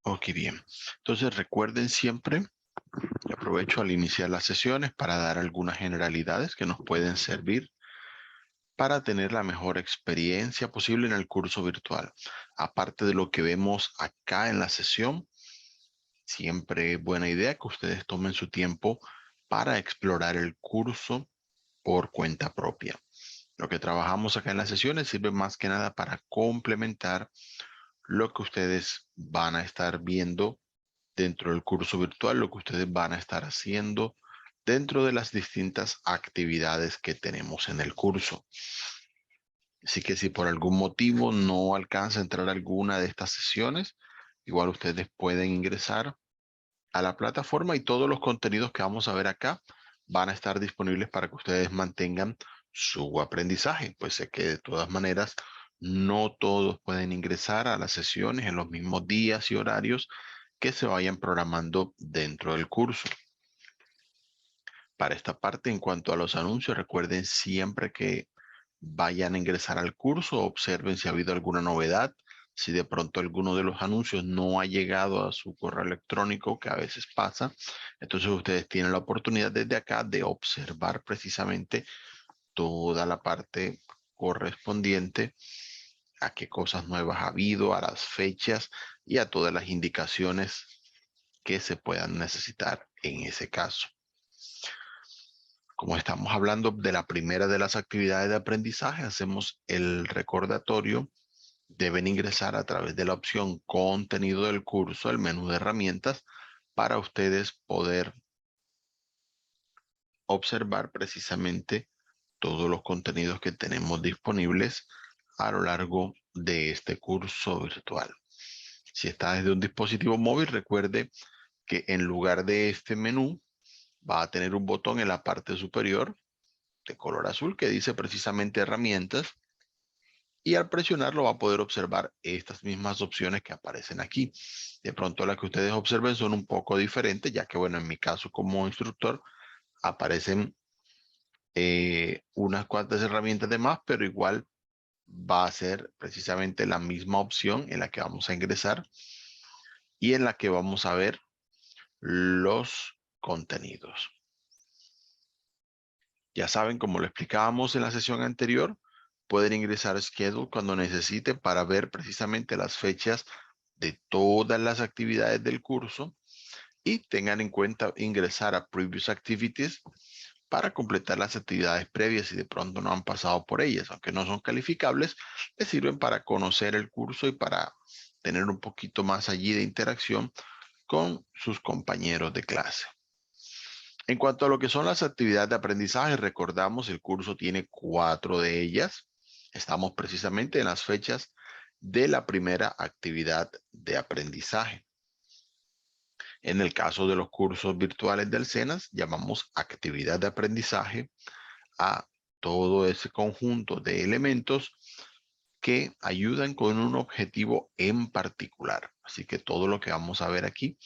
Ok, bien. Entonces recuerden siempre, y aprovecho al iniciar las sesiones para dar algunas generalidades que nos pueden servir para tener la mejor experiencia posible en el curso virtual. Aparte de lo que vemos acá en la sesión, siempre es buena idea que ustedes tomen su tiempo para explorar el curso por cuenta propia. Lo que trabajamos acá en las sesiones sirve más que nada para complementar lo que ustedes van a estar viendo dentro del curso virtual, lo que ustedes van a estar haciendo dentro de las distintas actividades que tenemos en el curso. Así que si por algún motivo no alcanza a entrar a alguna de estas sesiones, igual ustedes pueden ingresar a la plataforma y todos los contenidos que vamos a ver acá van a estar disponibles para que ustedes mantengan su aprendizaje. Pues sé que de todas maneras no todos pueden ingresar a las sesiones en los mismos días y horarios que se vayan programando dentro del curso. Para esta parte, en cuanto a los anuncios, recuerden siempre que vayan a ingresar al curso, observen si ha habido alguna novedad, si de pronto alguno de los anuncios no ha llegado a su correo electrónico, que a veces pasa, entonces ustedes tienen la oportunidad desde acá de observar precisamente toda la parte correspondiente a qué cosas nuevas ha habido, a las fechas y a todas las indicaciones que se puedan necesitar en ese caso. Como estamos hablando de la primera de las actividades de aprendizaje, hacemos el recordatorio. Deben ingresar a través de la opción contenido del curso, el menú de herramientas, para ustedes poder observar precisamente todos los contenidos que tenemos disponibles a lo largo de este curso virtual. Si está desde un dispositivo móvil, recuerde que en lugar de este menú va a tener un botón en la parte superior de color azul que dice precisamente herramientas, y al presionarlo va a poder observar estas mismas opciones que aparecen aquí. De pronto las que ustedes observen son un poco diferentes, ya que bueno, en mi caso como instructor aparecen unas cuantas herramientas de más, pero igual va a ser precisamente la misma opción en la que vamos a ingresar y en la que vamos a ver los contenidos. Ya saben, como lo explicábamos en la sesión anterior, pueden ingresar a Schedule cuando necesiten para ver precisamente las fechas de todas las actividades del curso, y tengan en cuenta ingresar a Previous Activities para completar las actividades previas si de pronto no han pasado por ellas. Aunque no son calificables, les sirven para conocer el curso y para tener un poquito más allí de interacción con sus compañeros de clase. En cuanto a lo que son las actividades de aprendizaje, recordamos el curso tiene 4 de ellas. Estamos precisamente en las fechas de la primera actividad de aprendizaje. En el caso de los cursos virtuales del SENAS, llamamos actividad de aprendizaje a todo ese conjunto de elementos que ayudan con un objetivo en particular. Así que todo lo que vamos a ver aquí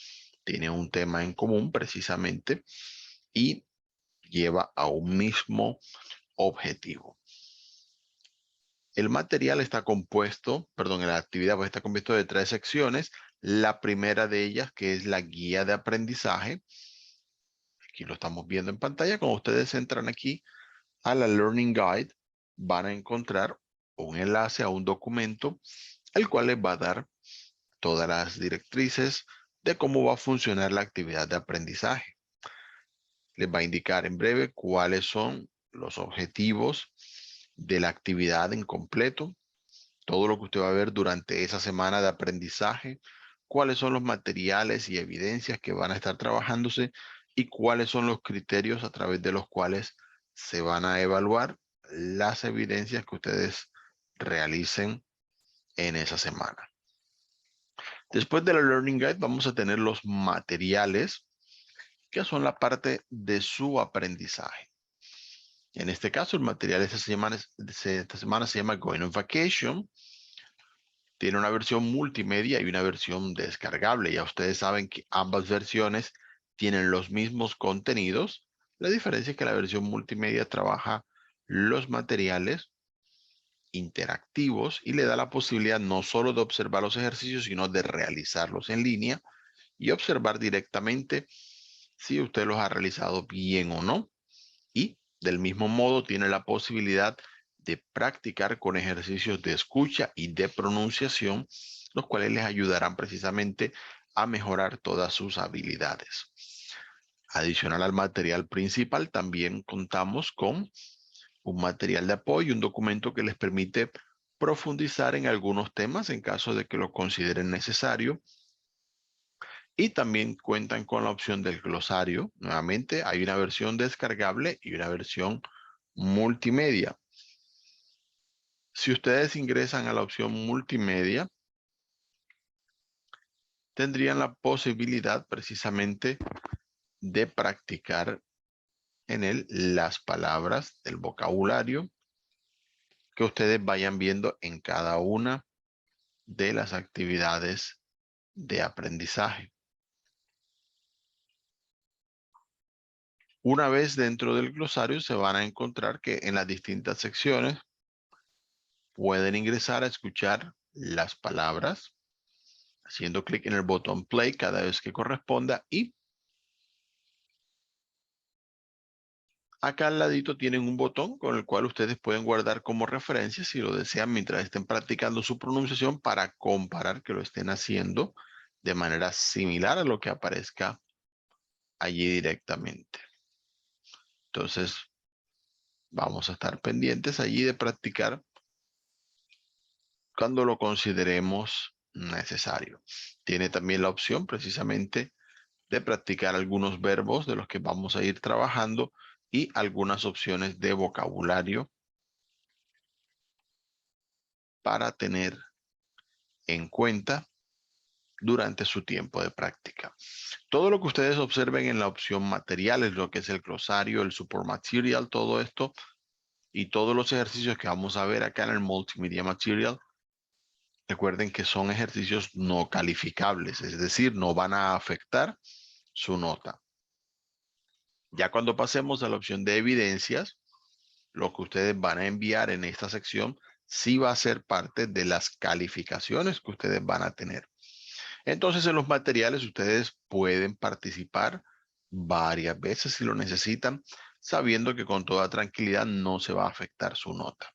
tiene un tema en común precisamente y lleva a un mismo objetivo. El material está compuesto, perdón, la actividad está compuesto de 3 secciones. La primera de ellas, que es la guía de aprendizaje. Aquí lo estamos viendo en pantalla. Cuando ustedes entran aquí a la Learning Guide, van a encontrar un enlace a un documento, el cual les va a dar todas las directrices de cómo va a funcionar la actividad de aprendizaje. Les va a indicar en breve cuáles son los objetivos de la actividad en completo, todo lo que usted va a ver durante esa semana de aprendizaje, cuáles son los materiales y evidencias que van a estar trabajándose y cuáles son los criterios a través de los cuales se van a evaluar las evidencias que ustedes realicen en esa semana. Después de la Learning Guide vamos a tener los materiales, que son la parte de su aprendizaje. En este caso, el material de esta semana se llama Going on Vacation. Tiene una versión multimedia y una versión descargable. Ya ustedes saben que ambas versiones tienen los mismos contenidos. La diferencia es que la versión multimedia trabaja los materiales interactivos y le da la posibilidad no solo de observar los ejercicios, sino de realizarlos en línea y observar directamente si usted los ha realizado bien o no. Y del mismo modo tiene la posibilidad de practicar con ejercicios de escucha y de pronunciación, los cuales les ayudarán precisamente a mejorar todas sus habilidades. Adicional al material principal, también contamos con un material de apoyo, un documento que les permite profundizar en algunos temas en caso de que lo consideren necesario. Y también cuentan con la opción del glosario. Nuevamente, hay una versión descargable y una versión multimedia. Si ustedes ingresan a la opción multimedia, tendrían la posibilidad precisamente de practicar en él las palabras del vocabulario que ustedes vayan viendo en cada una de las actividades de aprendizaje. Una vez dentro del glosario se van a encontrar que en las distintas secciones pueden ingresar a escuchar las palabras haciendo clic en el botón play cada vez que corresponda, y acá al ladito tienen un botón con el cual ustedes pueden guardar como referencia si lo desean mientras estén practicando su pronunciación, para comparar que lo estén haciendo de manera similar a lo que aparezca allí directamente. Entonces vamos a estar pendientes allí de practicar cuando lo consideremos necesario. Tiene también la opción precisamente de practicar algunos verbos de los que vamos a ir trabajando y algunas opciones de vocabulario para tener en cuenta durante su tiempo de práctica. Todo lo que ustedes observen en la opción materiales, lo que es el glosario, el support material, todo esto y todos los ejercicios que vamos a ver acá en el multimedia material, recuerden que son ejercicios no calificables, es decir, no van a afectar su nota. Ya cuando pasemos a la opción de evidencias, lo que ustedes van a enviar en esta sección sí va a ser parte de las calificaciones que ustedes van a tener. Entonces, en los materiales ustedes pueden participar varias veces si lo necesitan, sabiendo que con toda tranquilidad no se va a afectar su nota.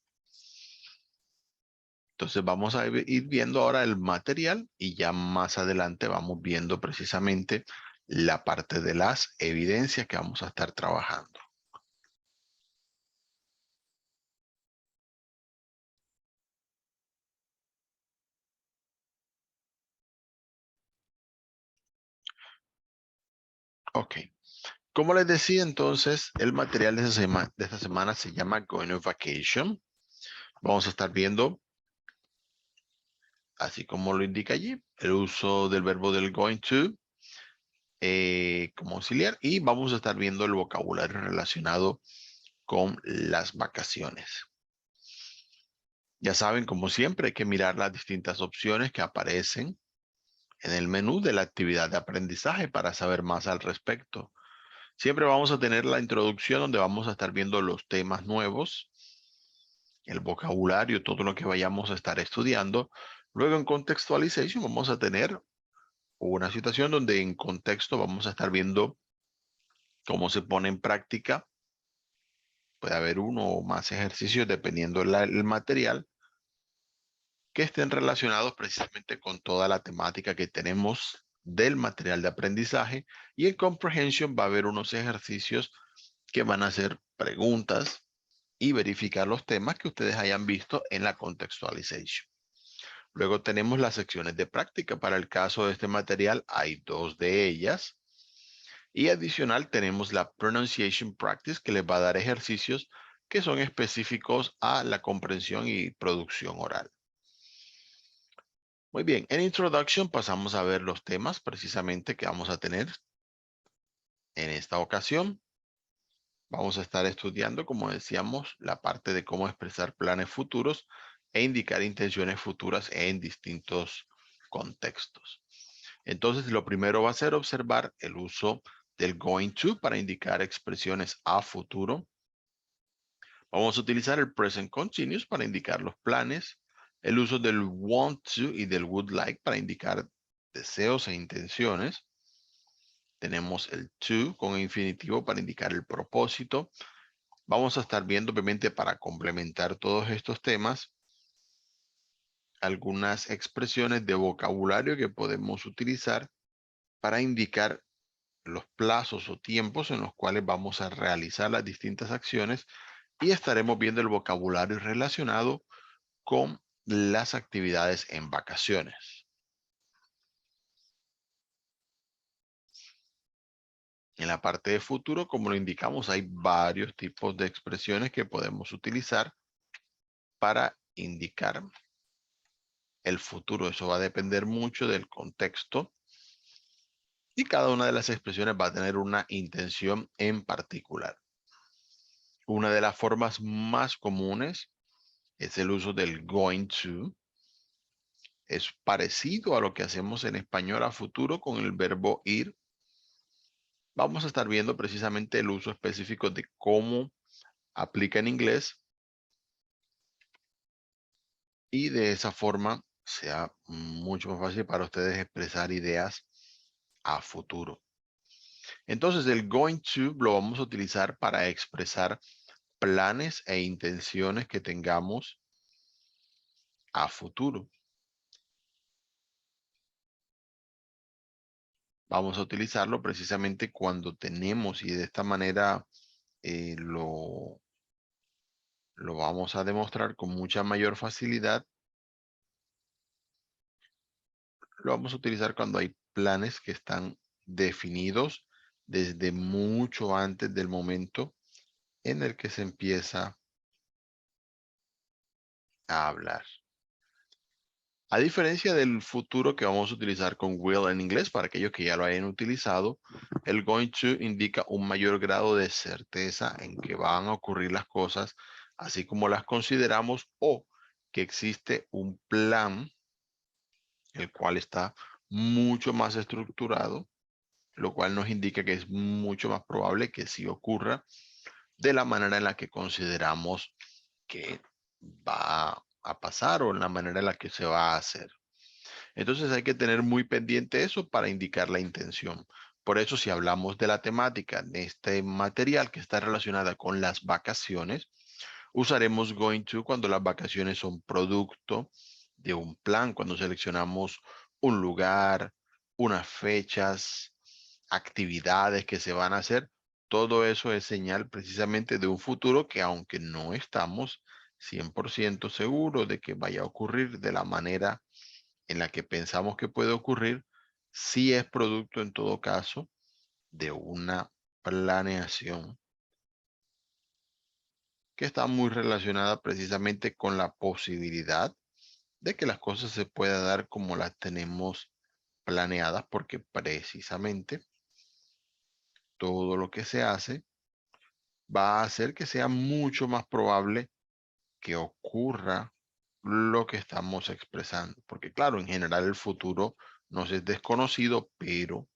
Entonces vamos a ir viendo ahora el material y ya más adelante vamos viendo precisamente la parte de las evidencias que vamos a estar trabajando. Ok. Como les decía, entonces, el material de esta semana se llama Going on Vacation. Vamos a estar viendo, así como lo indica allí, el uso del verbo del going to como auxiliar, y vamos a estar viendo el vocabulario relacionado con las vacaciones. Ya saben, como siempre, hay que mirar las distintas opciones que aparecen en el menú de la actividad de aprendizaje para saber más al respecto. Siempre vamos a tener la introducción donde vamos a estar viendo los temas nuevos, el vocabulario, todo lo que vayamos a estar estudiando. Luego en Contextualization vamos a tener una situación donde en contexto vamos a estar viendo cómo se pone en práctica. Puede haber uno o más ejercicios dependiendo el material que estén relacionados precisamente con toda la temática que tenemos del material de aprendizaje. Y en Comprehension va a haber unos ejercicios que van a hacer preguntas y verificar los temas que ustedes hayan visto en la Contextualization. Luego tenemos las secciones de práctica. Para el caso de este material hay dos de ellas. Y adicional tenemos la Pronunciation Practice, que les va a dar ejercicios que son específicos a la comprensión y producción oral. Muy bien, en Introduction pasamos a ver los temas precisamente que vamos a tener en esta ocasión. Vamos a estar estudiando, como decíamos, la parte de cómo expresar planes futuros e indicar intenciones futuras en distintos contextos. Entonces, lo primero va a ser observar el uso del going to para indicar expresiones a futuro. Vamos a utilizar el present continuous para indicar los planes, el uso del want to y del would like para indicar deseos e intenciones. Tenemos el to con infinitivo para indicar el propósito. Vamos a estar viendo, obviamente, para complementar todos estos temas, algunas expresiones de vocabulario que podemos utilizar para indicar los plazos o tiempos en los cuales vamos a realizar las distintas acciones y estaremos viendo el vocabulario relacionado con las actividades en vacaciones. En la parte de futuro, como lo indicamos, hay varios tipos de expresiones que podemos utilizar para indicar el futuro. Eso va a depender mucho del contexto y cada una de las expresiones va a tener una intención en particular. Una de las formas más comunes es el uso del going to. Es parecido a lo que hacemos en español a futuro con el verbo ir. Vamos a estar viendo precisamente el uso específico de cómo aplica en inglés y de esa forma sea mucho más fácil para ustedes expresar ideas a futuro. Entonces el going to lo vamos a utilizar para expresar planes e intenciones que tengamos a futuro. Vamos a utilizarlo precisamente cuando tenemos y de esta manera lo vamos a demostrar con mucha mayor facilidad. Lo vamos a utilizar cuando hay planes que están definidos desde mucho antes del momento en el que se empieza a hablar. A diferencia del futuro que vamos a utilizar con will en inglés, para aquellos que ya lo hayan utilizado, el going to indica un mayor grado de certeza en que van a ocurrir las cosas así como las consideramos o que existe un plan el cual está mucho más estructurado, lo cual nos indica que es mucho más probable que sí ocurra de la manera en la que consideramos que va a pasar o en la manera en la que se va a hacer. Entonces hay que tener muy pendiente eso para indicar la intención. Por eso si hablamos de la temática de este material que está relacionada con las vacaciones, usaremos going to cuando las vacaciones son producto de un plan, cuando seleccionamos un lugar, unas fechas, actividades que se van a hacer. Todo eso es señal precisamente de un futuro que aunque no estamos 100% seguros de que vaya a ocurrir de la manera en la que pensamos que puede ocurrir, sí es producto en todo caso de una planeación que está muy relacionada precisamente con la posibilidad de que las cosas se puedan dar como las tenemos planeadas, porque precisamente todo lo que se hace va a hacer que sea mucho más probable que ocurra lo que estamos expresando. Porque claro, en general el futuro nos es desconocido, pero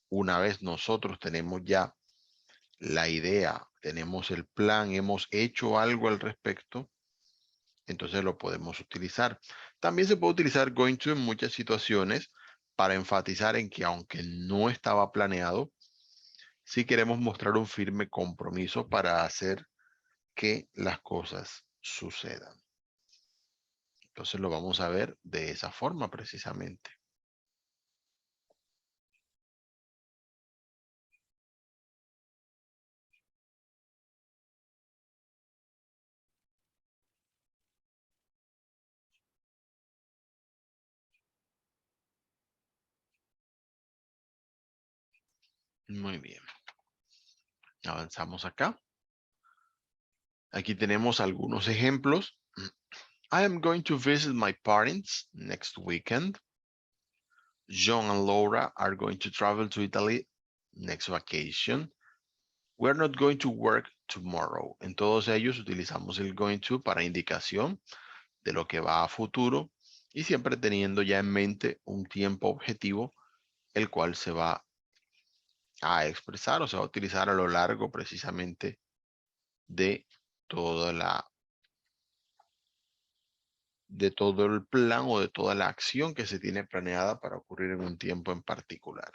una vez nosotros tenemos ya la idea, tenemos el plan, hemos hecho algo al respecto, entonces lo podemos utilizar. También se puede utilizar going to en muchas situaciones para enfatizar en que aunque no estaba planeado, sí queremos mostrar un firme compromiso para hacer que las cosas sucedan. Entonces lo vamos a ver de esa forma precisamente. Muy bien. Avanzamos acá. Aquí tenemos algunos ejemplos. I am going to visit my parents next weekend. John and Laura are going to travel to Italy next vacation. We're not going to work tomorrow. En todos ellos utilizamos el going to para indicación de lo que va a futuro y siempre teniendo ya en mente un tiempo objetivo el cual se va a expresar o se va a utilizar a lo largo precisamente de todo el plan o de toda la acción que se tiene planeada para ocurrir en un tiempo en particular.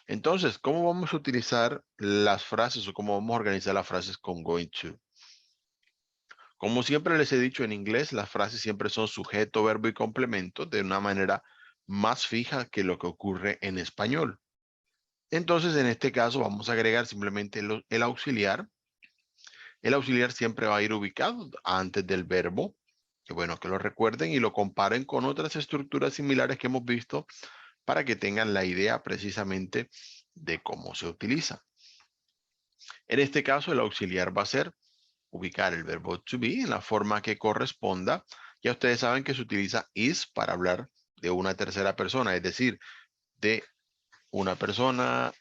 Entonces, ¿cómo vamos a utilizar las frases o cómo vamos a organizar las frases con going to? Como siempre les he dicho en inglés, las frases siempre son sujeto, verbo y complemento de una manera más fija que lo que ocurre en español. Entonces, en este caso, vamos a agregar simplemente el auxiliar. El auxiliar siempre va a ir ubicado antes del verbo. Que bueno, que lo recuerden y lo comparen con otras estructuras similares que hemos visto para que tengan la idea precisamente de cómo se utiliza. En este caso, el auxiliar va a ser ubicar el verbo to be en la forma que corresponda. Ya ustedes saben que se utiliza is para hablar de una tercera persona, es decir, de una persona,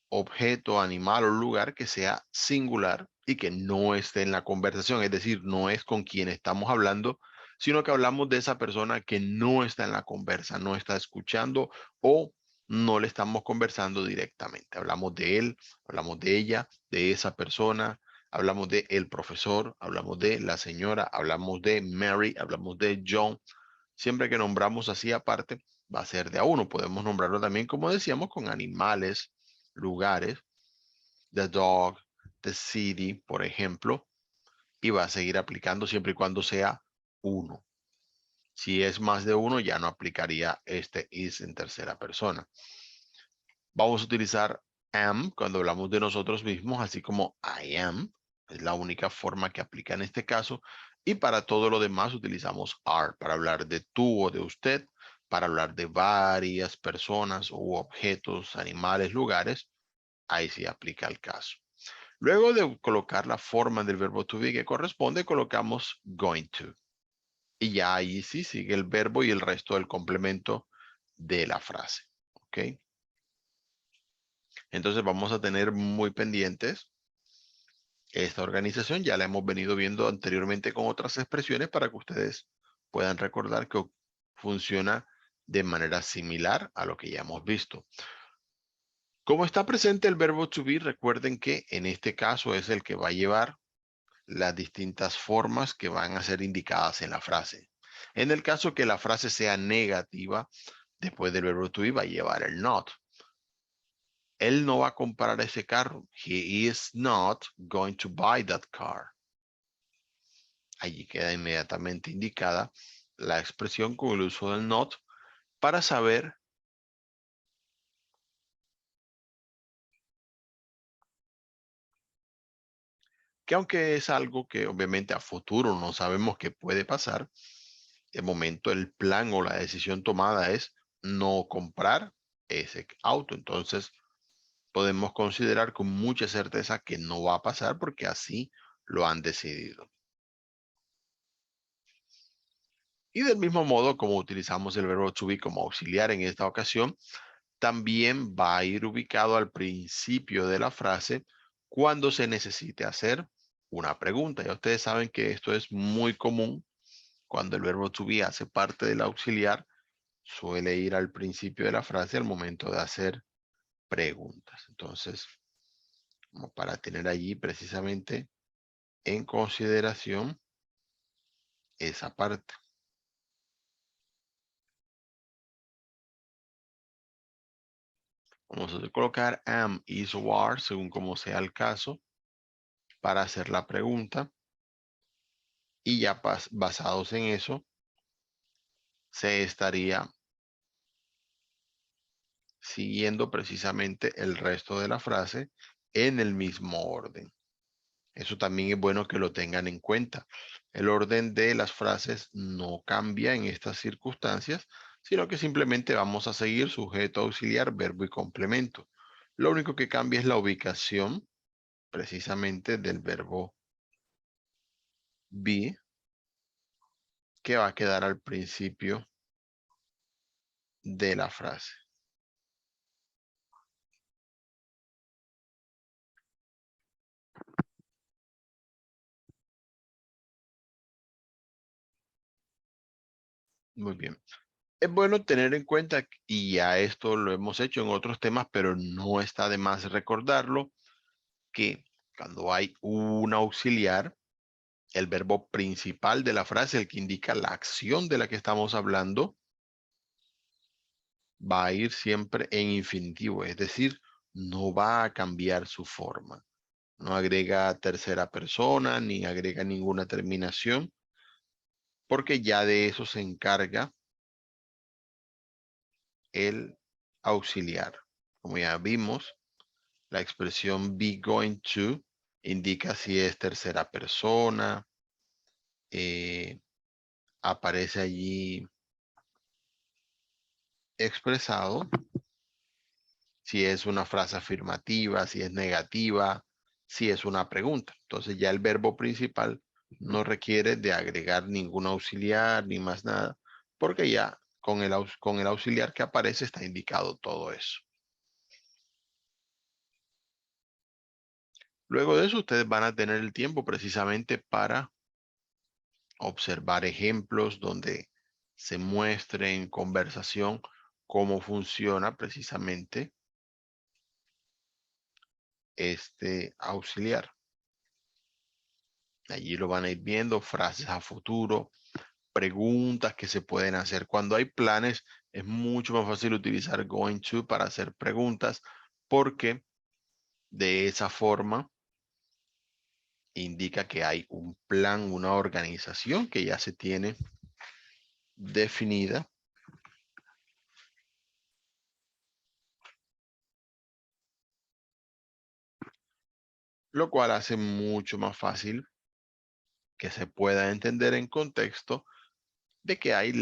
objeto, animal o lugar que sea singular y que no esté en la conversación, es decir, no es con quien estamos hablando, sino que hablamos de esa persona que no está en la conversa, no está escuchando o no le estamos conversando directamente. Hablamos de él, hablamos de ella, de esa persona, hablamos de el profesor, hablamos de la señora, hablamos de Mary, hablamos de John. Siempre que nombramos así aparte, va a ser de a uno. Podemos nombrarlo también, como decíamos, con animales, lugares, the dog, the city, por ejemplo, y va a seguir aplicando siempre y cuando sea uno. Si es más de uno, ya no aplicaría este is en tercera persona. Vamos a utilizar am cuando hablamos de nosotros mismos, así como I am. Es la única forma que aplica en este caso. Y para todo lo demás utilizamos are para hablar de tú o de usted, para hablar de varias personas u objetos, animales, lugares. Ahí sí aplica el caso. Luego de colocar la forma del verbo to be que corresponde, colocamos going to. Y ya ahí sí sigue el verbo y el resto del complemento de la frase. ¿Ok? Entonces vamos a tener muy pendientes esta organización. Ya la hemos venido viendo anteriormente con otras expresiones para que ustedes puedan recordar que funciona de manera similar a lo que ya hemos visto. Como está presente el verbo to be, recuerden que en este caso es el que va a llevar las distintas formas que van a ser indicadas en la frase. En el caso que la frase sea negativa, después del verbo to be va a llevar el not. Él no va a comprar ese carro. He is not going to buy that car. Allí queda inmediatamente indicada la expresión con el uso del not para saber que aunque es algo que obviamente a futuro no sabemos que puede pasar, de momento el plan o la decisión tomada es no comprar ese auto. Entonces podemos considerar con mucha certeza que no va a pasar porque así lo han decidido. Y del mismo modo, como utilizamos el verbo to be como auxiliar en esta ocasión, también va a ir ubicado al principio de la frase cuando se necesite hacer una pregunta. Ya ustedes saben que esto es muy común cuando el verbo to be hace parte del auxiliar, suele ir al principio de la frase al momento de hacer preguntas. Entonces, como para tener allí precisamente en consideración esa parte. Vamos a colocar am, is o are, según como sea el caso, para hacer la pregunta. Y ya basados en eso, se estaría siguiendo precisamente el resto de la frase en el mismo orden. Eso también es bueno que lo tengan en cuenta. El orden de las frases no cambia en estas circunstancias, sino que simplemente vamos a seguir sujeto, auxiliar, verbo y complemento. Lo único que cambia es la ubicación precisamente del verbo be, que va a quedar al principio de la frase. Muy bien. Es bueno tener en cuenta, y ya esto lo hemos hecho en otros temas, pero no está de más recordarlo, que Cuando hay un auxiliar, el verbo principal de la frase, el que indica la acción de la que estamos hablando, va a ir siempre en infinitivo, es decir, no va a cambiar su forma. No agrega tercera persona ni agrega ninguna terminación, porque ya de eso se encarga el auxiliar. Como ya vimos, la expresión be going to indica si es tercera persona, eh, aparece allí expresado si es una frase afirmativa, si es negativa, si es una pregunta. Entonces ya el verbo principal no requiere de agregar ningún auxiliar ni más nada, porque ya con el auxiliar que aparece está indicado todo eso. Luego de eso, ustedes van a tener el tiempo precisamente para observar ejemplos donde se muestre en conversación cómo funciona precisamente este auxiliar. Allí lo van a ir viendo, frases a futuro, preguntas que se pueden hacer. Cuando hay planes, es mucho más fácil utilizar going to para hacer preguntas, porque de esa forma indica que hay un plan, una organización que ya se tiene definida, lo cual hace mucho más fácil que se pueda entender en contexto de que hay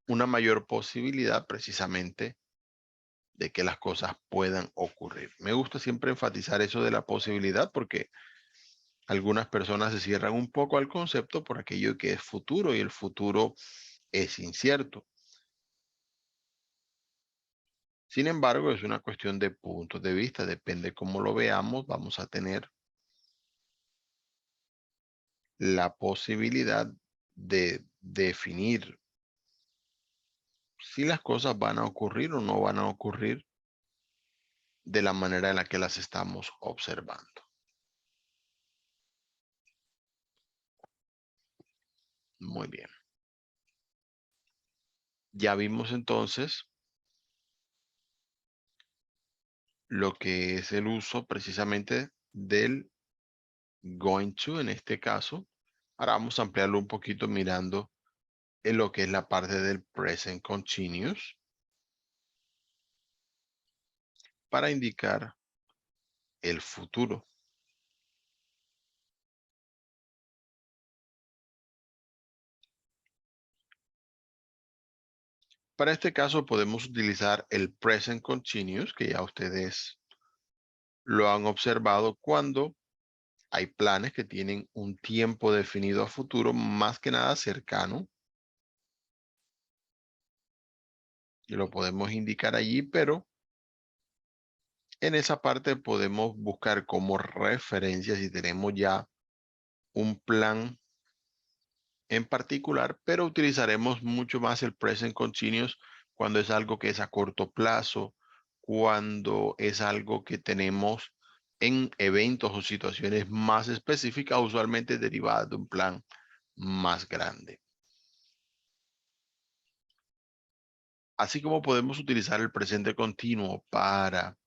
una mayor posibilidad precisamente de que las cosas puedan ocurrir. Me gusta siempre enfatizar eso de la posibilidad, porque algunas personas se cierran un poco al concepto por aquello que es futuro, y el futuro es incierto. Sin embargo, es una cuestión de puntos de vista, depende cómo lo veamos, vamos a tener la posibilidad de definir si las cosas van a ocurrir o no van a ocurrir de la manera en la que las estamos observando. Muy bien. Ya vimos entonces lo que es el uso precisamente del going to en este caso. Ahora vamos a ampliarlo un poquito mirando en lo que es la parte del present continuous para indicar el futuro. Para este caso podemos utilizar el present continuous, que ya ustedes lo han observado cuando hay planes que tienen un tiempo definido a futuro, más que nada cercano, y lo podemos indicar allí, pero en esa parte podemos buscar como referencia si tenemos ya un plan en particular, pero utilizaremos mucho más el present continuous cuando es algo que es a corto plazo, cuando es algo que tenemos en eventos o situaciones más específicas, usualmente derivadas de un plan más grande. Así como podemos utilizar el presente continuo para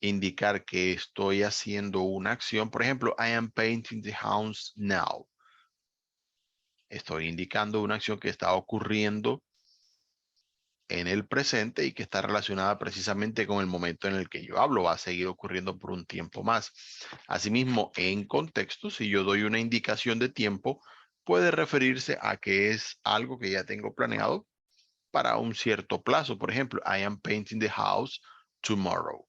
indicar que estoy haciendo una acción, por ejemplo, I am painting the house now. Estoy indicando una acción que está ocurriendo en el presente y que está relacionada precisamente con el momento en el que yo hablo. Va a seguir ocurriendo por un tiempo más. Asimismo, en contexto, si yo doy una indicación de tiempo, puede referirse a que es algo que ya tengo planeado para un cierto plazo. Por ejemplo, I am painting the house tomorrow.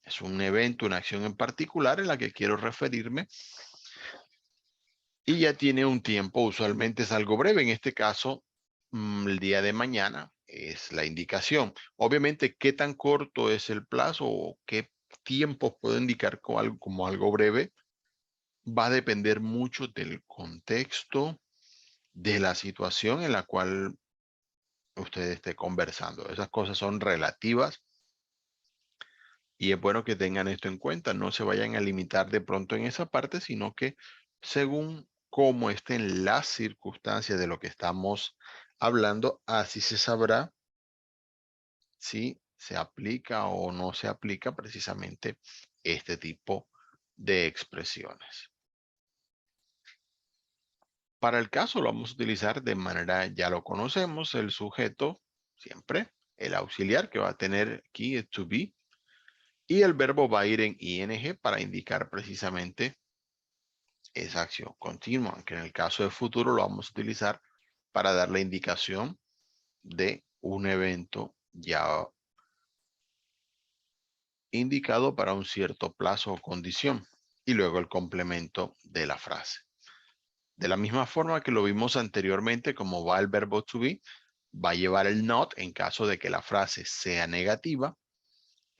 Es un evento, una acción en particular en la que quiero referirme y ya tiene un tiempo, usualmente es algo breve. En este caso, el día de mañana es la indicación. Obviamente, qué tan corto es el plazo o qué tiempo puedo indicar como algo breve va a depender mucho del contexto, de la situación en la cual usted esté conversando. Esas cosas son relativas Y es bueno que tengan esto en cuenta, no se vayan a limitar de pronto en esa parte, sino que según cómo estén las circunstancias de lo que estamos hablando, así se sabrá si se aplica o no se aplica precisamente este tipo de expresiones. Para el caso lo vamos a utilizar de manera, ya lo conocemos, el sujeto siempre, el auxiliar que va a tener aquí el to be, y el verbo va a ir en ing para indicar precisamente esa acción continua, aunque en el caso de futuro lo vamos a utilizar para dar la indicación de un evento ya indicado para un cierto plazo o condición, y luego el complemento de la frase. De la misma forma que lo vimos anteriormente, como va el verbo to be, va a llevar el not en caso de que la frase sea negativa,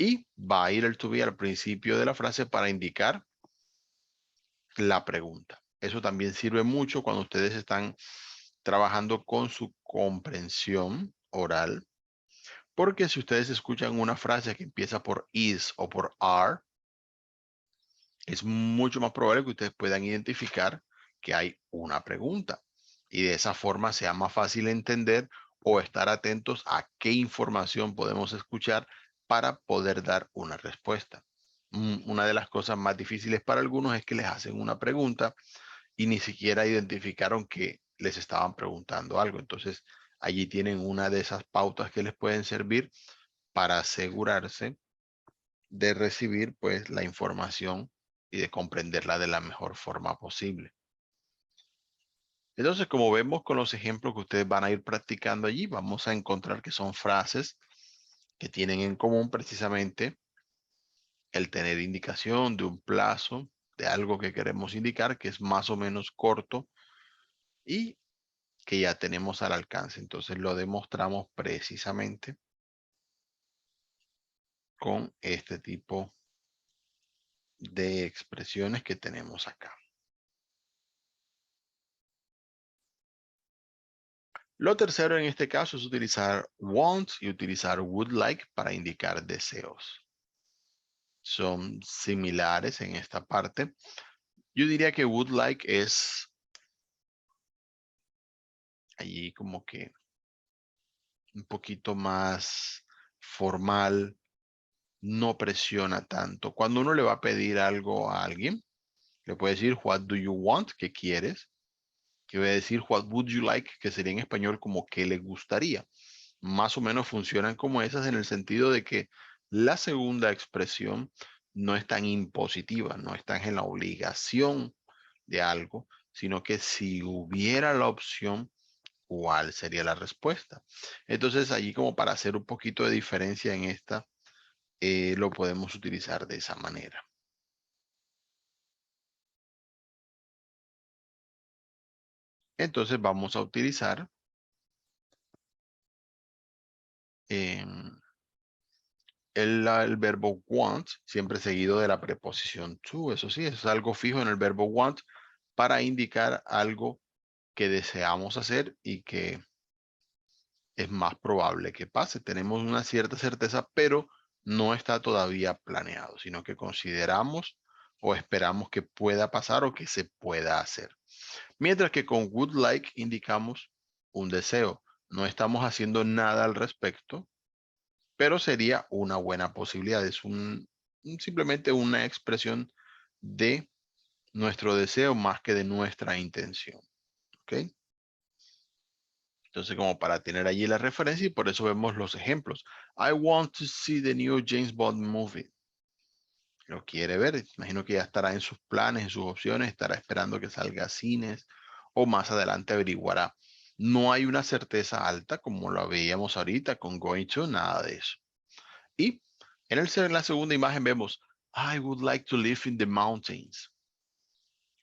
y va a ir el to be al principio de la frase para indicar la pregunta. Eso también sirve mucho cuando ustedes están trabajando con su comprensión oral, porque si ustedes escuchan una frase que empieza por is o por are, es mucho más probable que ustedes puedan identificar que hay una pregunta. Y de esa forma sea más fácil entender o estar atentos a qué información podemos escuchar para poder dar una respuesta. Una de las cosas más difíciles para algunos es que les hacen una pregunta y ni siquiera identificaron que les estaban preguntando algo. Entonces, allí tienen una de esas pautas que les pueden servir para asegurarse de recibir pues la información y de comprenderla de la mejor forma posible. Entonces, como vemos con los ejemplos que ustedes van a ir practicando allí, vamos a encontrar que son frases que tienen en común precisamente el tener indicación de un plazo, de algo que queremos indicar, que es más o menos corto y que ya tenemos al alcance. Entonces lo demostramos precisamente con este tipo de expresiones que tenemos acá. Lo tercero en este caso es utilizar want y utilizar would like para indicar deseos. Son similares en esta parte. Yo diría que would like es allí como que un poquito más formal, no presiona tanto. Cuando uno le va a pedir algo a alguien, le puede decir what do you want, ¿qué quieres? Que voy a decir what would you like, que sería en español como qué le gustaría. Más o menos funcionan como esas en el sentido de que la segunda expresión no es tan impositiva, no están en la obligación de algo, sino que si hubiera la opción, ¿cuál sería la respuesta? Entonces allí como para hacer un poquito de diferencia en esta, lo podemos utilizar de esa manera. Entonces vamos a utilizar el verbo want, siempre seguido de la preposición to. Eso sí, es algo fijo en el verbo want para indicar algo que deseamos hacer y que es más probable que pase. Tenemos una cierta certeza, pero no está todavía planeado, sino que consideramos o esperamos que pueda pasar o que se pueda hacer. Mientras que con would like indicamos un deseo. No estamos haciendo nada al respecto, pero sería una buena posibilidad. Es simplemente una expresión de nuestro deseo más que de nuestra intención. ¿Ok? Entonces, como para tener allí la referencia, y por eso vemos los ejemplos. I want to see the new James Bond movie. Lo quiere ver, imagino que ya estará en sus planes, en sus opciones, estará esperando que salga a cines o más adelante averiguará. No hay una certeza alta como lo veíamos ahorita con going to, nada de eso. Y en la segunda imagen vemos, I would like to live in the mountains.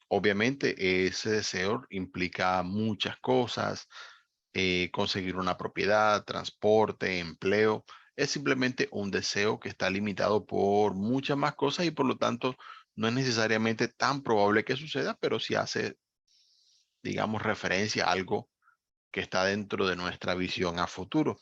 Obviamente ese deseo implica muchas cosas, conseguir una propiedad, transporte, empleo. Es simplemente un deseo que está limitado por muchas más cosas y por lo tanto no es necesariamente tan probable que suceda, pero sí hace, digamos, referencia a algo que está dentro de nuestra visión a futuro.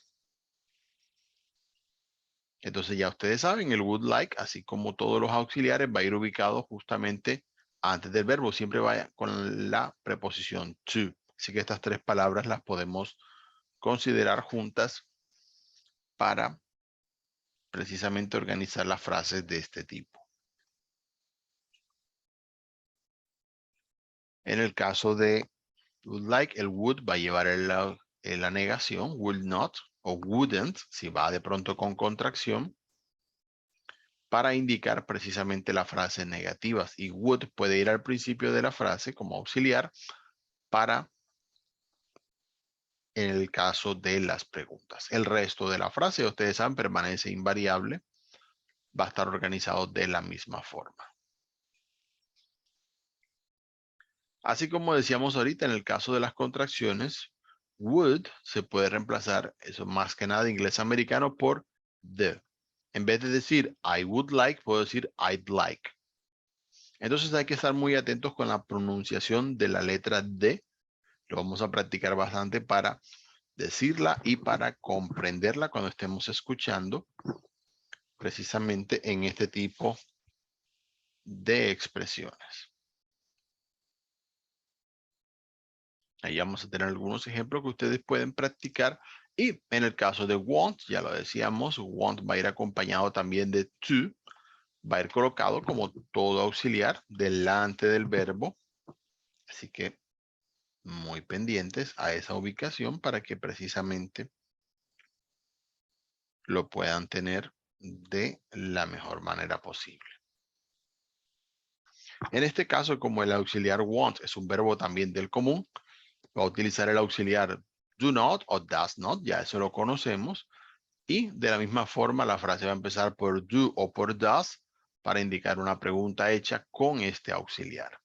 Entonces ya ustedes saben, el would like, así como todos los auxiliares, va a ir ubicado justamente antes del verbo. Siempre vaya con la preposición to. Así que estas tres palabras las podemos considerar juntas para precisamente organizar las frases de este tipo. En el caso de would like, el would va a llevar la negación, would not o wouldn't, si va de pronto con contracción, para indicar precisamente las frases negativas. Y would puede ir al principio de la frase como auxiliar para en el caso de las preguntas. El resto de la frase, ustedes saben, permanece invariable, va a estar organizado de la misma forma. Así como decíamos ahorita, en el caso de las contracciones, would se puede reemplazar, eso más que nada inglés americano, por the. En vez de decir I would like, puedo decir I'd like. Entonces hay que estar muy atentos con la pronunciación de la letra D. Lo vamos a practicar bastante para decirla y para comprenderla cuando estemos escuchando precisamente en este tipo de expresiones. Ahí vamos a tener algunos ejemplos que ustedes pueden practicar. Y en el caso de want, ya lo decíamos, want va a ir acompañado también de to. Va a ir colocado como todo auxiliar delante del verbo. Así que muy pendientes a esa ubicación para que precisamente lo puedan tener de la mejor manera posible. En este caso, como el auxiliar want es un verbo también del común, va a utilizar el auxiliar do not o does not, ya eso lo conocemos. Y de la misma forma, la frase va a empezar por do o por does para indicar una pregunta hecha con este auxiliar.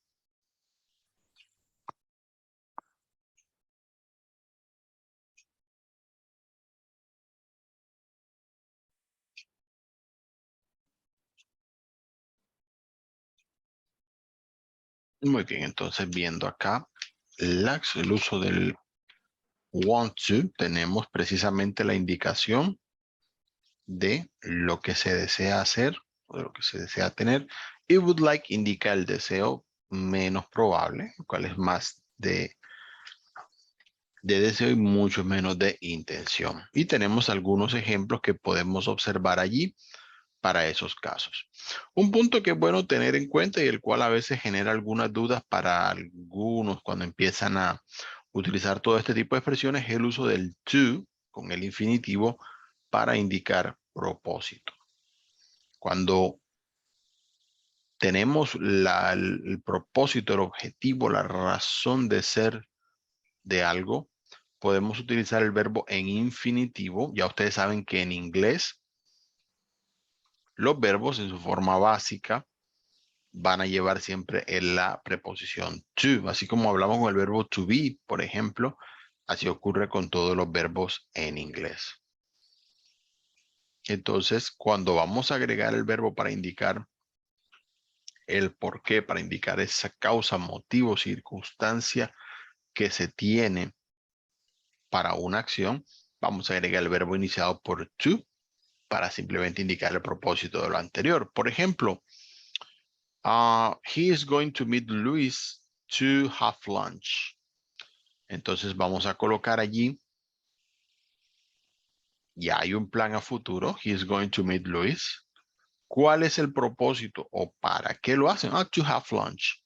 Muy bien, entonces viendo acá el uso del want to, tenemos precisamente la indicación de lo que se desea hacer o de lo que se desea tener. Y would like indica el deseo menos probable, el cual es más de deseo y mucho menos de intención. Y tenemos algunos ejemplos que podemos observar allí para esos casos. Un punto que es bueno tener en cuenta y el cual a veces genera algunas dudas para algunos cuando empiezan a utilizar todo este tipo de expresiones es el uso del to con el infinitivo para indicar propósito. Cuando tenemos el propósito, el objetivo, la razón de ser de algo, podemos utilizar el verbo en infinitivo. Ya ustedes saben que en inglés los verbos en su forma básica van a llevar siempre en la preposición to, así como hablamos con el verbo to be, por ejemplo, así ocurre con todos los verbos en inglés. Entonces, cuando vamos a agregar el verbo para indicar el por qué, para indicar esa causa, motivo, circunstancia que se tiene para una acción, vamos a agregar el verbo iniciado por to para simplemente indicar el propósito de lo anterior. Por ejemplo, he is going to meet Luis to have lunch. Entonces vamos a colocar allí, ya hay un plan a futuro, he is going to meet Luis. ¿Cuál es el propósito o para qué lo hacen? To have lunch.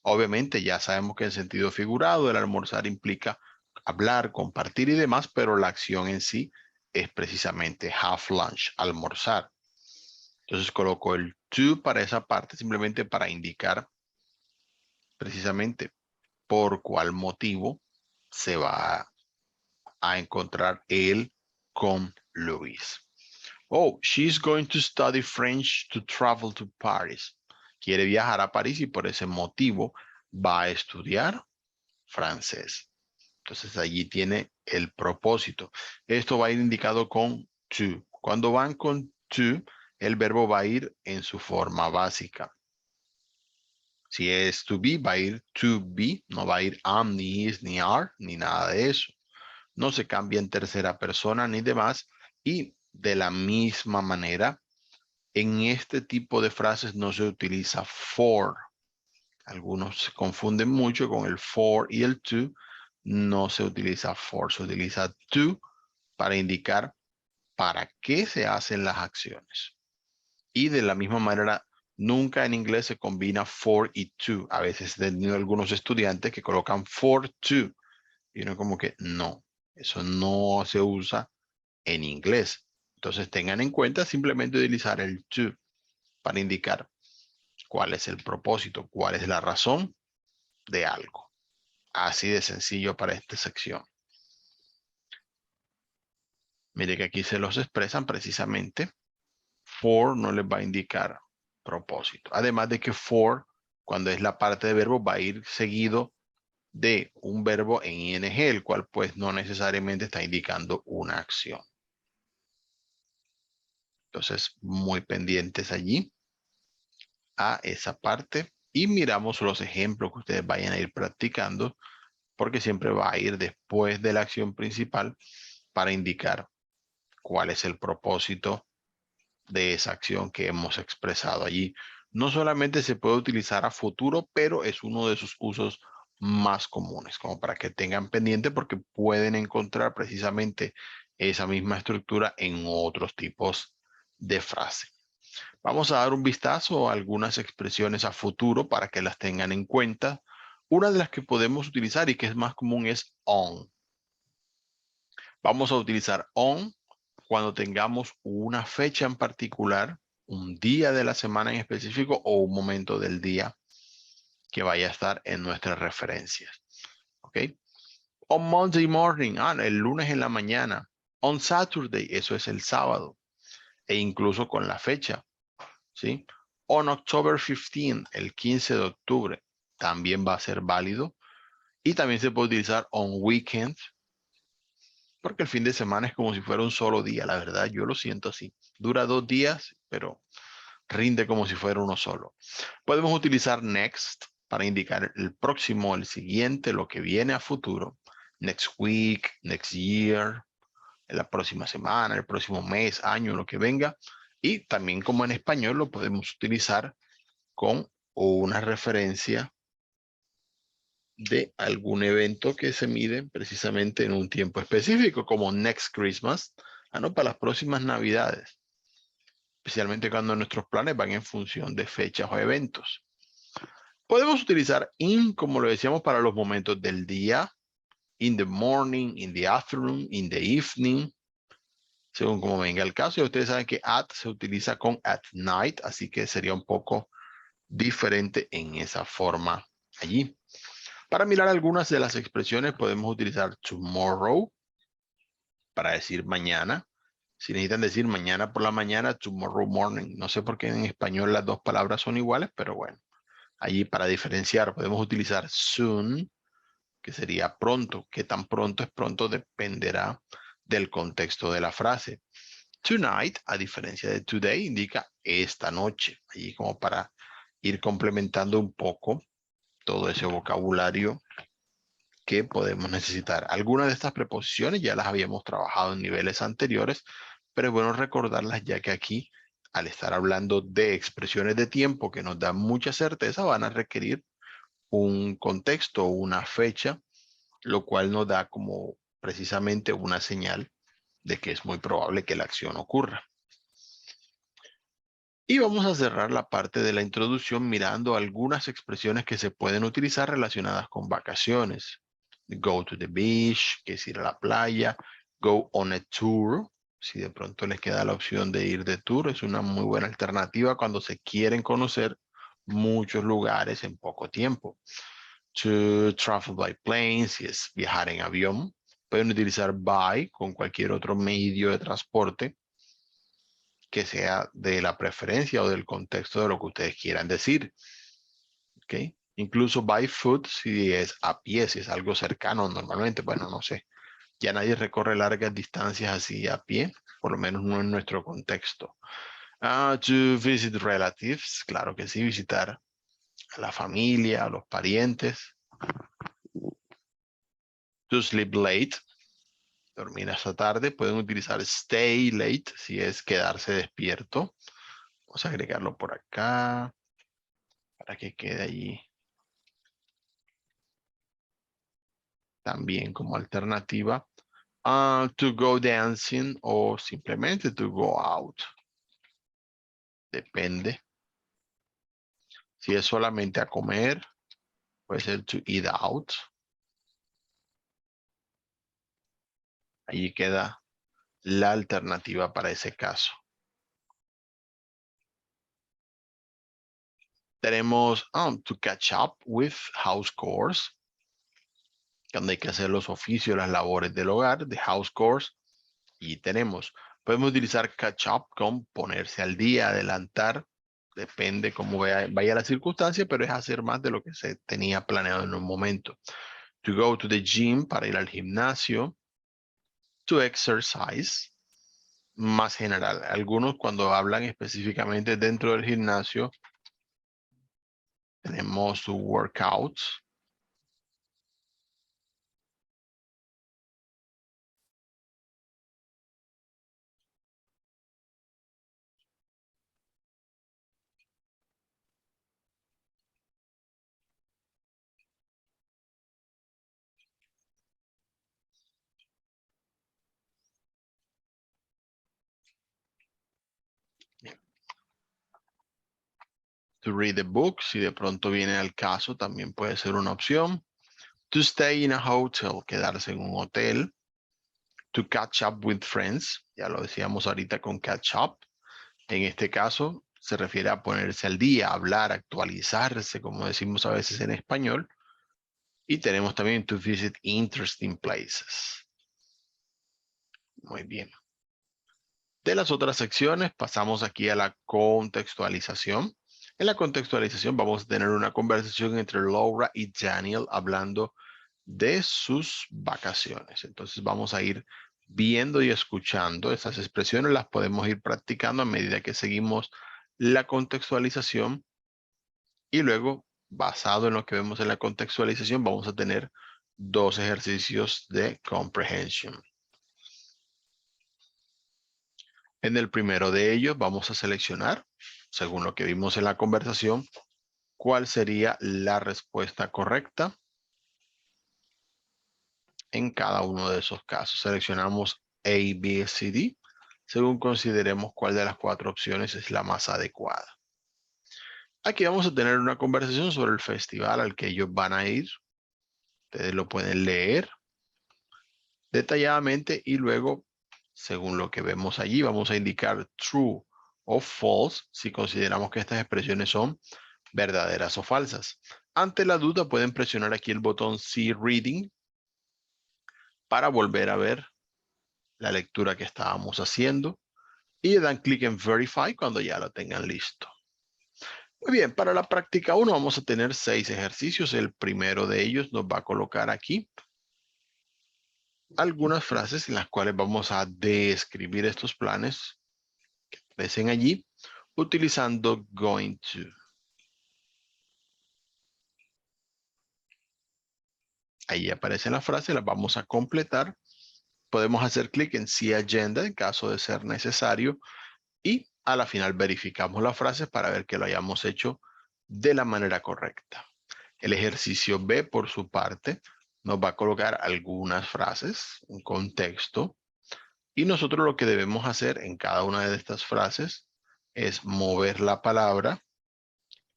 Obviamente ya sabemos que en sentido figurado el almorzar implica hablar, compartir y demás, pero la acción en sí es precisamente have lunch, almorzar. Entonces coloco el to para esa parte simplemente para indicar precisamente por cuál motivo se va a encontrar él con Luis. Oh, she's going to study French to travel to Paris. Quiere viajar a París y por ese motivo va a estudiar francés. Entonces allí tiene el propósito. Esto va a ir indicado con to. Cuando van con to, el verbo va a ir en su forma básica. Si es to be, va a ir to be, no va a ir am, ni is, ni are, ni nada de eso. No se cambia en tercera persona ni demás. Y De la misma manera, en este tipo de frases no se utiliza for. Algunos se confunden mucho con el for y el to. No se utiliza for, se utiliza to para indicar para qué se hacen las acciones. Y de la misma manera, nunca en inglés se combina for y to. A veces he tenido algunos estudiantes que colocan for to. Y uno como que no, eso no se usa en inglés. Entonces tengan en cuenta simplemente utilizar el to para indicar cuál es el propósito, cuál es la razón de algo. Así de sencillo para esta sección. Mire que aquí se los expresan precisamente. For no les va a indicar propósito. Además de que for, cuando es la parte de verbo, va a ir seguido de un verbo en ing, el cual pues no necesariamente está indicando una acción. Entonces, muy pendientes allí a esa parte y miramos los ejemplos que ustedes vayan a ir practicando, porque siempre va a ir después de la acción principal para indicar cuál es el propósito de esa acción que hemos expresado allí. No solamente se puede utilizar a futuro, pero es uno de sus usos más comunes, como para que tengan pendiente, porque pueden encontrar precisamente esa misma estructura en otros tipos de frase. Vamos a dar un vistazo a algunas expresiones a futuro para que las tengan en cuenta. Una de las que podemos utilizar y que es más común es on. Vamos a utilizar on cuando tengamos una fecha en particular, un día de la semana en específico o un momento del día que vaya a estar en nuestras referencias. ¿Ok? On Monday morning, el lunes en la mañana. On Saturday, eso es el sábado. E incluso con la fecha. ¿Sí? On October 15, el 15 de octubre, también va a ser válido. Y también se puede utilizar on weekend, porque el fin de semana es como si fuera un solo día, la verdad, yo lo siento así. Dura 2 días, pero rinde como si fuera uno solo. Podemos utilizar next para indicar el próximo, el siguiente, lo que viene a futuro. Next week, next year, la próxima semana, el próximo mes, año, lo que venga. Y también como en español lo podemos utilizar con una referencia de algún evento que se mide precisamente en un tiempo específico, como next Christmas, no, para las próximas Navidades, especialmente cuando nuestros planes van en función de fechas o eventos. Podemos utilizar in, como lo decíamos, para los momentos del día, in the morning, in the afternoon, in the evening, según como venga el caso. Y ustedes saben que at se utiliza con at night, así que sería un poco diferente en esa forma allí. Para mirar algunas de las expresiones podemos utilizar tomorrow para decir mañana. Si necesitan decir mañana por la mañana, tomorrow morning. No sé por qué en español las dos palabras son iguales, pero bueno. Allí para diferenciar podemos utilizar soon, que sería pronto. Qué tan pronto es pronto dependerá del contexto de la frase. Tonight, a diferencia de today, indica esta noche. Allí como para ir complementando un poco todo ese vocabulario que podemos necesitar. Algunas de estas preposiciones ya las habíamos trabajado en niveles anteriores, pero es bueno recordarlas ya que aquí, al estar hablando de expresiones de tiempo que nos dan mucha certeza, van a requerir un contexto, una fecha, lo cual nos da como precisamente una señal de que es muy probable que la acción ocurra. Y vamos a cerrar la parte de la introducción mirando algunas expresiones que se pueden utilizar relacionadas con vacaciones. Go to the beach, que es ir a la playa. Go on a tour, si de pronto les queda la opción de ir de tour, es una muy buena alternativa cuando se quieren conocer muchos lugares en poco tiempo. To travel by plane, si es viajar en avión. Pueden utilizar by con cualquier otro medio de transporte que sea de la preferencia o del contexto de lo que ustedes quieran decir. ¿Ok? Incluso by foot, si es a pie, si es algo cercano normalmente, bueno, no sé. Ya nadie recorre largas distancias así a pie, por lo menos no en nuestro contexto. To visit relatives, claro que sí, visitar a la familia, a los parientes. To sleep late, dormir hasta tarde. Pueden utilizar stay late si es quedarse despierto. Vamos a agregarlo por acá para que quede allí también como alternativa. To go dancing o simplemente to go out. Depende. Si es solamente a comer, puede ser to eat out. Allí queda la alternativa para ese caso. Tenemos to catch up with house chores, cuando hay que hacer los oficios, las labores del hogar, de house chores. Y podemos utilizar catch up con ponerse al día, adelantar, depende cómo vaya la circunstancia, pero es hacer más de lo que se tenía planeado en un momento. To go to the gym, para ir al gimnasio. To exercise, más general. Algunos cuando hablan específicamente dentro del gimnasio, tenemos to work out. To read a book, si de pronto viene al caso, también puede ser una opción. To stay in a hotel, quedarse en un hotel. To catch up with friends, ya lo decíamos ahorita con catch up. En este caso se refiere a ponerse al día, hablar, actualizarse, como decimos a veces en español. Y tenemos también to visit interesting places. Muy bien. De las otras secciones pasamos aquí a la contextualización. En la contextualización vamos a tener una conversación entre Laura y Daniel hablando de sus vacaciones. Entonces vamos a ir viendo y escuchando esas expresiones, las podemos ir practicando a medida que seguimos la contextualización y luego, basado en lo que vemos en la contextualización, vamos a tener dos ejercicios de comprehension. En el primero de ellos vamos a seleccionar, según lo que vimos en la conversación, cuál sería la respuesta correcta en cada uno de esos casos. Seleccionamos A, B, C, D, según consideremos cuál de las cuatro opciones es la más adecuada. Aquí vamos a tener una conversación sobre el festival al que ellos van a ir. Ustedes lo pueden leer detalladamente y luego, según lo que vemos allí, vamos a indicar true o false si consideramos que estas expresiones son verdaderas o falsas. Ante la duda pueden presionar aquí el botón See Reading para volver a ver la lectura que estábamos haciendo y le dan clic en Verify cuando ya lo tengan listo. Muy bien, para la práctica 1 vamos a tener 6 ejercicios. El primero de ellos nos va a colocar aquí algunas frases en las cuales vamos a describir estos planes que aparecen allí utilizando going to. Ahí aparecen las frases, las vamos a completar. Podemos hacer clic en See Agenda en caso de ser necesario y a la final verificamos las frases para ver que lo hayamos hecho de la manera correcta. El ejercicio B, por su parte, nos va a colocar algunas frases, un contexto, y nosotros lo que debemos hacer en cada una de estas frases es mover la palabra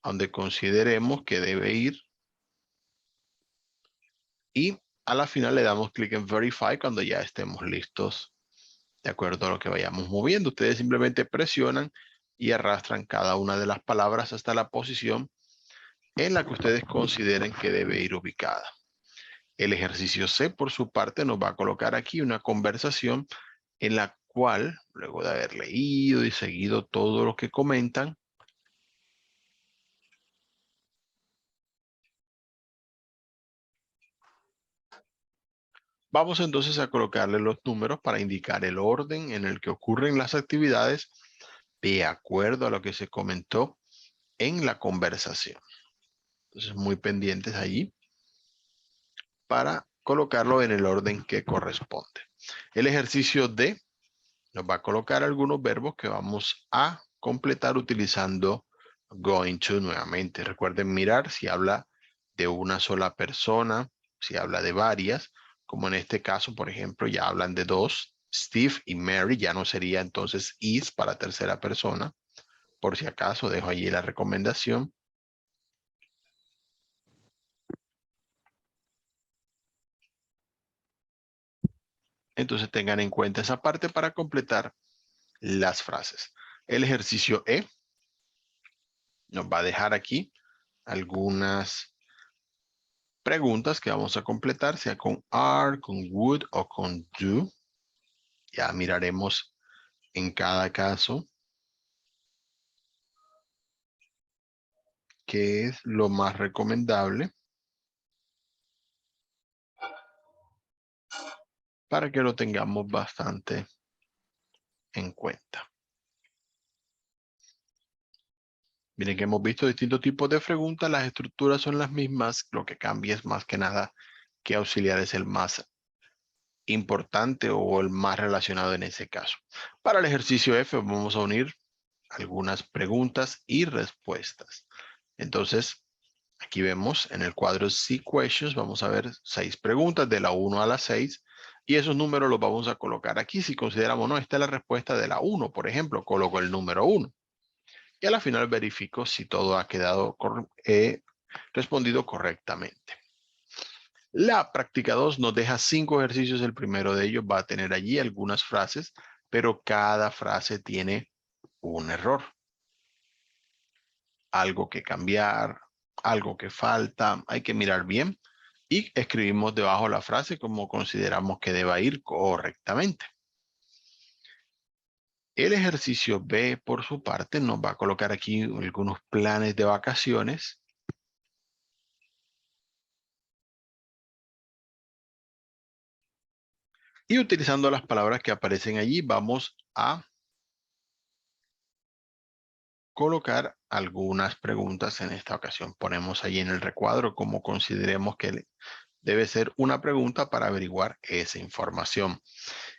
donde consideremos que debe ir y a la final le damos clic en Verify cuando ya estemos listos de acuerdo a lo que vayamos moviendo. Ustedes simplemente presionan y arrastran cada una de las palabras hasta la posición en la que ustedes consideren que debe ir ubicada. El ejercicio C, por su parte, nos va a colocar aquí una conversación en la cual, luego de haber leído y seguido todo lo que comentan, vamos entonces a colocarle los números para indicar el orden en el que ocurren las actividades de acuerdo a lo que se comentó en la conversación. Entonces, muy pendientes allí para colocarlo en el orden que corresponde. El ejercicio D nos va a colocar algunos verbos que vamos a completar utilizando going to nuevamente. Recuerden mirar si habla de una sola persona, si habla de varias, como en este caso, por ejemplo, ya hablan de dos, Steve y Mary, ya no sería entonces is para tercera persona. Por si acaso, dejo allí la recomendación. Entonces tengan en cuenta esa parte para completar las frases. El ejercicio E nos va a dejar aquí algunas preguntas que vamos a completar, sea con are, con would o con do. Ya miraremos en cada caso qué es lo más recomendable para que lo tengamos bastante en cuenta. Miren que hemos visto distintos tipos de preguntas, las estructuras son las mismas, lo que cambia es más que nada qué auxiliar es el más importante o el más relacionado en ese caso. Para el ejercicio F vamos a unir algunas preguntas y respuestas. Entonces, aquí vemos en el cuadro C Questions, vamos a ver 6 preguntas de la 1 a la 6 y esos números los vamos a colocar aquí. Si consideramos, no, esta es la respuesta de la 1, por ejemplo, coloco el número 1. Y a la final verifico si todo ha quedado respondido correctamente. La práctica 2 nos deja 5 ejercicios. El primero de ellos va a tener allí algunas frases, pero cada frase tiene un error. Algo que cambiar, algo que falta, hay que mirar bien y escribimos debajo la frase como consideramos que deba ir correctamente. El ejercicio B, por su parte, nos va a colocar aquí algunos planes de vacaciones. Y utilizando las palabras que aparecen allí, vamos a colocar algunas preguntas en esta ocasión. Ponemos allí en el recuadro como consideremos que debe ser una pregunta para averiguar esa información.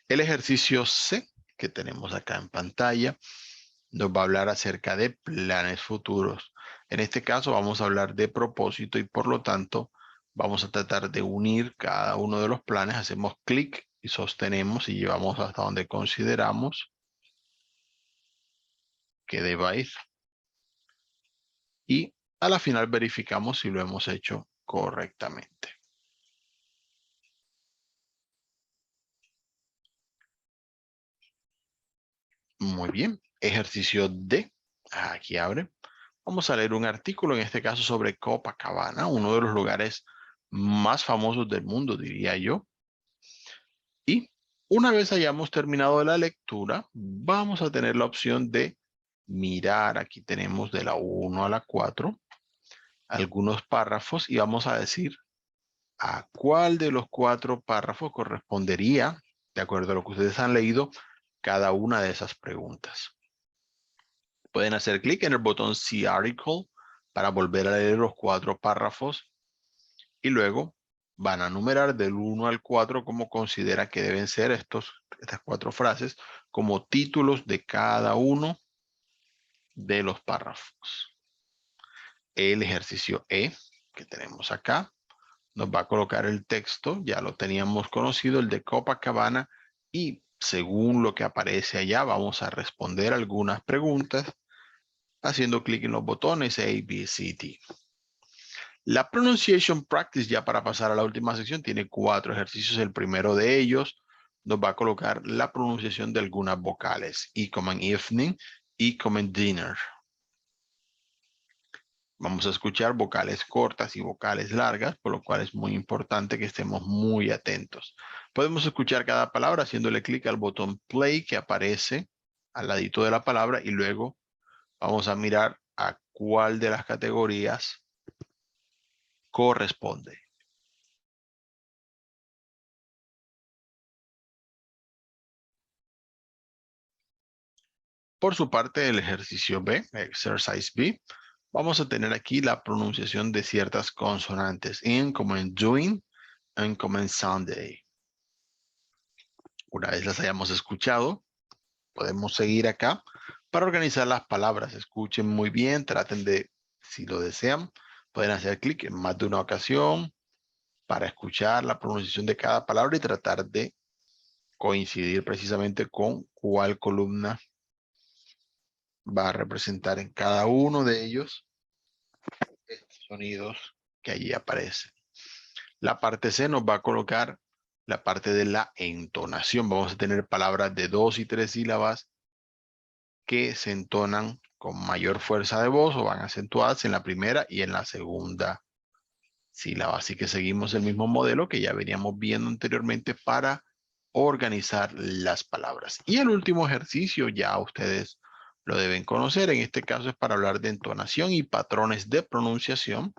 El ejercicio C que tenemos acá en pantalla nos va a hablar acerca de planes futuros. En este caso vamos a hablar de propósito y por lo tanto vamos a tratar de unir cada uno de los planes. Hacemos clic y sostenemos y llevamos hasta donde consideramos que deba ir. Y a la final verificamos si lo hemos hecho correctamente. Muy bien. Ejercicio D. Aquí abre. Vamos a leer un artículo, en este caso sobre Copacabana, uno de los lugares más famosos del mundo, diría yo. Y una vez hayamos terminado la lectura, vamos a tener la opción de mirar. Aquí tenemos de la 1 a la 4 algunos párrafos y vamos a decir a cuál de los 4 párrafos correspondería, de acuerdo a lo que ustedes han leído, cada una de esas preguntas. Pueden hacer clic en el botón See Article para volver a leer los 4 párrafos y luego van a numerar del 1 al 4 como considera que deben ser estas 4 frases como títulos de cada uno de los párrafos. El ejercicio E que tenemos acá nos va a colocar el texto, ya lo teníamos conocido, el de Copacabana, y según lo que aparece allá vamos a responder algunas preguntas haciendo clic en los botones A, B, C, D. La Pronunciation Practice, ya para pasar a la última sección, tiene 4 ejercicios. El primero de ellos nos va a colocar la pronunciación de algunas vocales. E como en evening, E como en dinner. Vamos a escuchar vocales cortas y vocales largas, por lo cual es muy importante que estemos muy atentos. Podemos escuchar cada palabra haciéndole clic al botón play que aparece al ladito de la palabra y luego vamos a mirar a cuál de las categorías corresponde. Por su parte, el ejercicio B, Exercise B, vamos a tener aquí la pronunciación de ciertas consonantes, in como en doing, and como en Sunday. Una vez las hayamos escuchado, podemos seguir acá para organizar las palabras. Escuchen muy bien, traten de, si lo desean, pueden hacer clic en más de una ocasión para escuchar la pronunciación de cada palabra y tratar de coincidir precisamente con cuál columna va a representar en cada uno de ellos estos sonidos que allí aparecen. La parte C nos va a colocar la parte de la entonación. Vamos a tener palabras de 2 y 3 sílabas que se entonan con mayor fuerza de voz o van acentuadas en la primera y en la segunda sílaba. Así que seguimos el mismo modelo que ya veníamos viendo anteriormente para organizar las palabras. Y el último ejercicio ya ustedes lo deben conocer. En este caso es para hablar de entonación y patrones de pronunciación.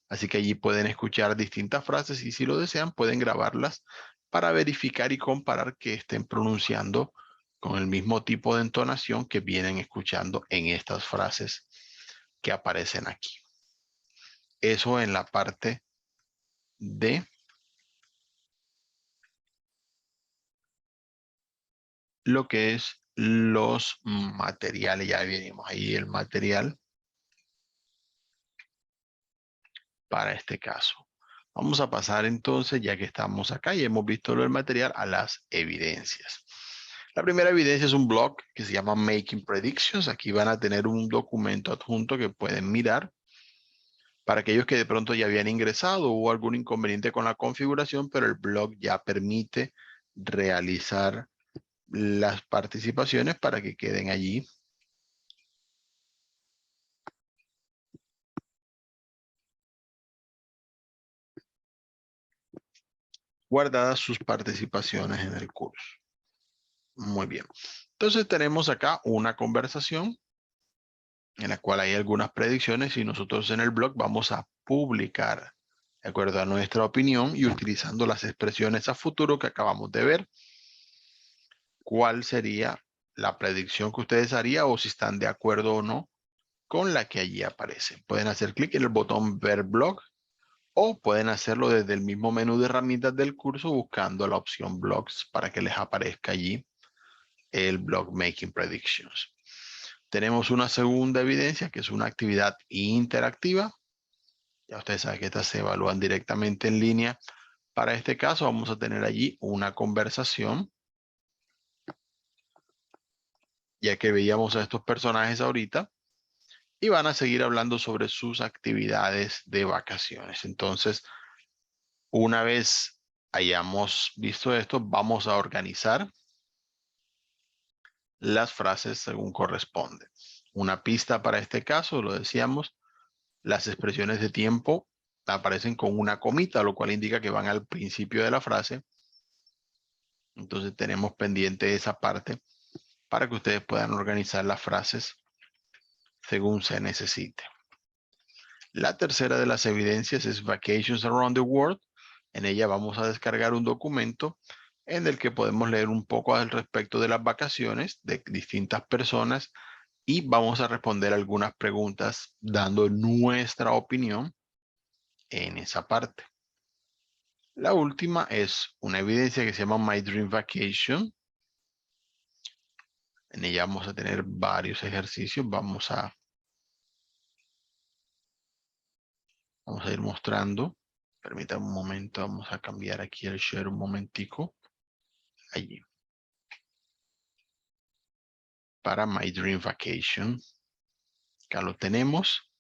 Así que allí pueden escuchar distintas frases y si lo desean pueden grabarlas para verificar y comparar que estén pronunciando con el mismo tipo de entonación que vienen escuchando en estas frases que aparecen aquí. Eso en la parte de lo que es los materiales. Ya venimos ahí el material para este caso. Vamos a pasar entonces, ya que estamos acá y hemos visto lo del material, a las evidencias. La primera evidencia es un blog que se llama Making Predictions. Aquí van a tener un documento adjunto que pueden mirar. Para aquellos que de pronto ya habían ingresado, hubo algún inconveniente con la configuración, pero el blog ya permite realizar las participaciones para que queden allí guardadas sus participaciones en el curso. Muy bien. Entonces tenemos acá una conversación en la cual hay algunas predicciones y nosotros en el blog vamos a publicar de acuerdo a nuestra opinión y utilizando las expresiones a futuro que acabamos de ver, cuál sería la predicción que ustedes harían o si están de acuerdo o no con la que allí aparece. Pueden hacer clic en el botón ver blog o pueden hacerlo desde el mismo menú de herramientas del curso buscando la opción blogs para que les aparezca allí el blog Making Predictions. Tenemos una segunda evidencia que es una actividad interactiva. Ya ustedes saben que estas se evalúan directamente en línea. Para este caso vamos a tener allí una conversación, ya que veíamos a estos personajes ahorita y van a seguir hablando sobre sus actividades de vacaciones. Entonces, una vez hayamos visto esto, vamos a organizar las frases según corresponde. Una pista para este caso, lo decíamos, las expresiones de tiempo aparecen con una comita, lo cual indica que van al principio de la frase. Entonces tenemos pendiente esa parte para que ustedes puedan organizar las frases según se necesite. La tercera de las evidencias es Vacations Around the World. En ella vamos a descargar un documento en el que podemos leer un poco al respecto de las vacaciones de distintas personas y vamos a responder algunas preguntas dando nuestra opinión en esa parte. La última es una evidencia que se llama My Dream Vacation. En ella vamos a tener varios ejercicios. Vamos a ir mostrando. Permítanme un momento. Vamos a cambiar aquí el share un momentico. Allí. Para My Dream Vacation. Acá lo tenemos.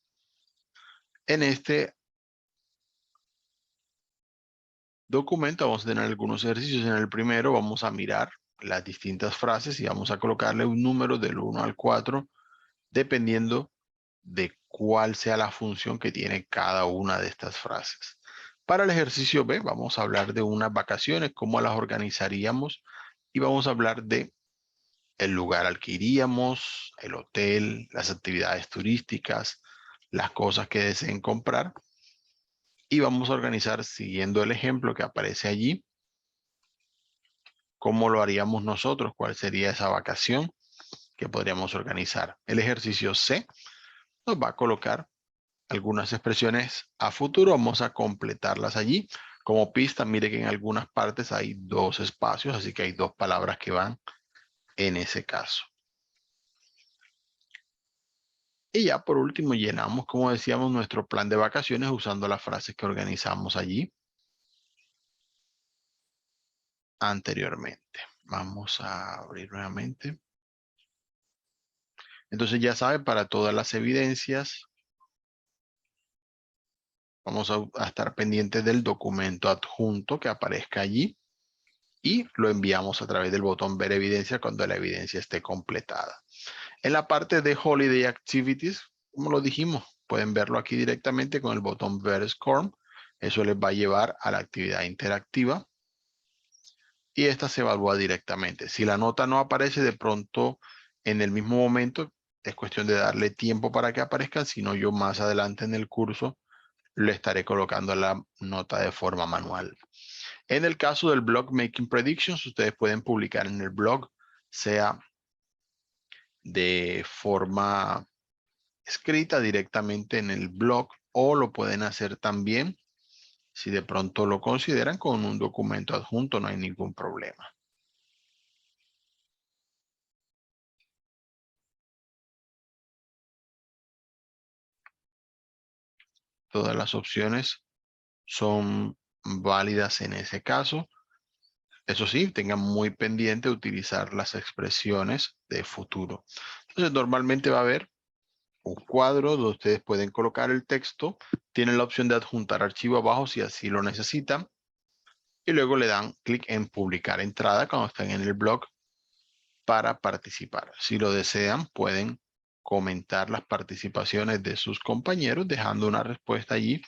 En este documento vamos a tener algunos ejercicios. En el primero vamos a mirar las distintas frases y vamos a colocarle un número del 1 al 4 dependiendo de cuál sea la función que tiene cada una de estas frases. Para el ejercicio B vamos a hablar de unas vacaciones, cómo las organizaríamos y vamos a hablar de el lugar al que iríamos, el hotel, las actividades turísticas, las cosas que deseen comprar y vamos a organizar siguiendo el ejemplo que aparece allí, cómo lo haríamos nosotros, cuál sería esa vacación que podríamos organizar. El ejercicio C nos va a colocar algunas expresiones a futuro, vamos a completarlas allí. Como pista, mire que en algunas partes hay 2 espacios, así que hay 2 palabras que van en ese caso. Y ya por último llenamos, como decíamos, nuestro plan de vacaciones usando las frases que organizamos allí anteriormente. Vamos a abrir nuevamente. Entonces ya sabe, para todas las evidencias, vamos a estar pendientes del documento adjunto que aparezca allí y lo enviamos a través del botón ver evidencia cuando la evidencia esté completada. En la parte de Holiday Activities, como lo dijimos, pueden verlo aquí directamente con el botón ver SCORM. Eso les va a llevar a la actividad interactiva y esta se evalúa directamente. Si la nota no aparece de pronto en el mismo momento, es cuestión de darle tiempo para que aparezca, si no yo más adelante en el curso le estaré colocando la nota de forma manual. En el caso del blog Making Predictions, ustedes pueden publicar en el blog, sea de forma escrita directamente en el blog o lo pueden hacer también, si de pronto lo consideran, con un documento adjunto, no hay ningún problema. Todas las opciones son válidas en ese caso. Eso sí, tengan muy pendiente utilizar las expresiones de futuro. Entonces, normalmente va a haber un cuadro donde ustedes pueden colocar el texto. Tienen la opción de adjuntar archivo abajo si así lo necesitan. Y luego le dan clic en publicar entrada cuando estén en el blog para participar. Si lo desean, pueden comentar las participaciones de sus compañeros dejando una respuesta allí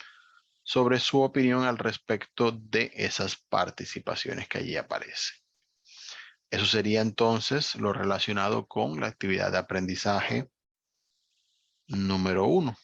sobre su opinión al respecto de esas participaciones que allí aparecen. Eso sería entonces lo relacionado con la actividad de aprendizaje número 1.